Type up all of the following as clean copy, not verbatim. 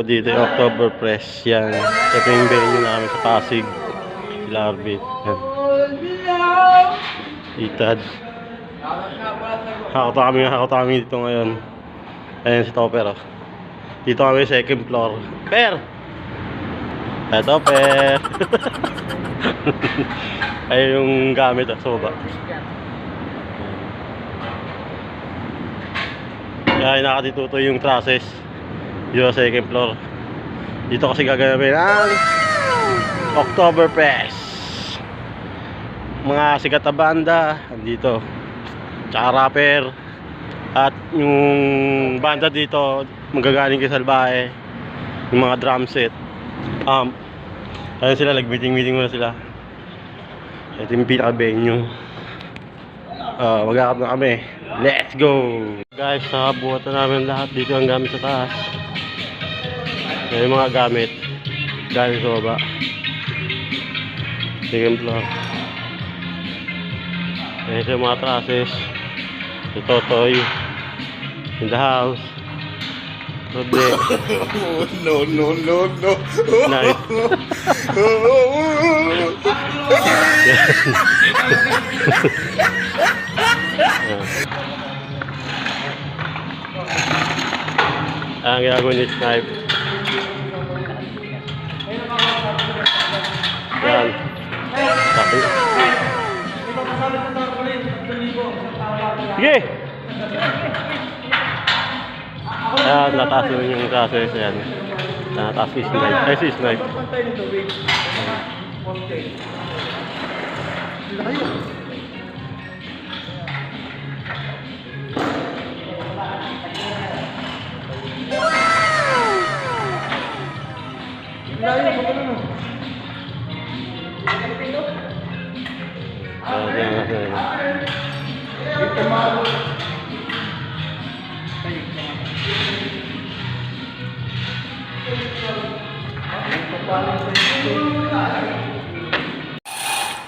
po dito yung October Press. Yan. Ito yung venue namin sa Pasig. Sila Arbit. Yan. Itad. Hakot kami dito ngayon. Ayan si Topper. Oh. Dito kami second floor. Per! Eto, Per! Ayun yung gamit sa baba. Kaya nakatituto yung trusses dito sa second floor. Dito kasi gaganapin ang Oktoberfest. Mga sikat na banda andito, tsaka rapper. At yung banda dito magagaling kay Salbahe, yung mga drum set. Ayun sila, nag-meeting muna sila. Ito yung pinaka-venue. Mag-aakap na kami. Let's go! Guys, nakabuhat na namin lahat dito ang gamit sa taas. Yung mga gamit galing sa baba. Second floor. Ito yung mga trusses. Si Totoy in the house. Rodney. No. Nice. Ang ginagawa ni Snipe. Yan. Sabi. Sige! Ayan, nataas yun yung process. Ayan. Nataas si Snipe. Ay, si Snipe.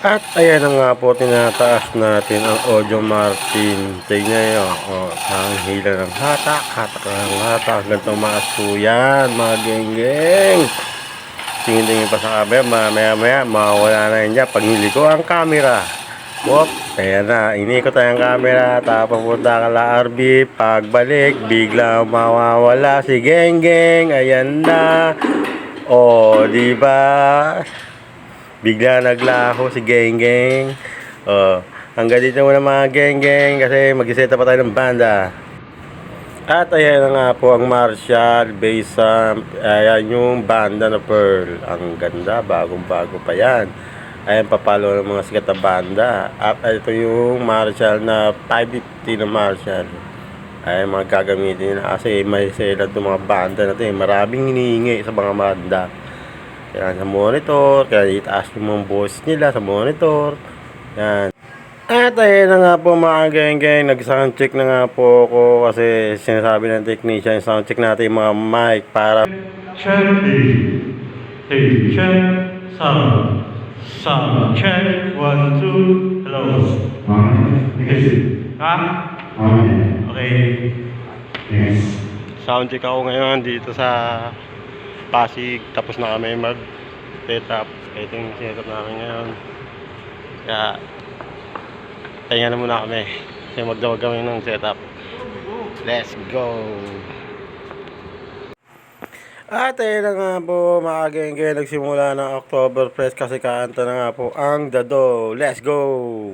At ayan na nga po, tinataas natin ang Audio Martin. Tignan nyo, ang hila ng hatak ng hatak. Ganito maas po yan, mga geng-geng. Tingin-tingin pa sa camera, maya mawala na yun dyan. Pag niliko ang camera. Wop, ayan na, inikot tayong camera. Tapos punta ka la RB. Pagbalik, bigla mawawala si geng-geng. Ayan na. O, diba? Bigla naglaho si geng-geng. Hanggang dito muna mga geng-geng kasi mag-iseta pa tayo ng banda. At ayan na nga po ang Marshall Bass Amp. Ayan yung banda na Pearl. Ang ganda, bagong-bago pa yan. Ayan, papalo ng mga sikat na banda. At ito yung Marshall na 550 na Marshall. Ayan, mga gagamitin nila kasi may sela itong mga banda natin. Maraming hinihingi sa mga banda. Kaya sa monitor, kaya itaas yung mga boses nila sa monitor. Yan. At ayun na nga po mga geng-geng, nag-soundcheck na nga po ako kasi sinasabi ng technician, soundcheck natin yung mga mic para check, check, sound check, 1, 2, hello. Ha? Okay. Yes. Soundcheck ako ngayon dito sa Pasig, tapos na kami mag setup. Ito yung setup namin ngayon. Kaya tayo na muna kami kasi magdawag kami ng setup. Let's go! At ayun na nga po mga geng-geng, nagsimula ng Oktoberfest kasi kaanta na nga po ang Dado. Let's go!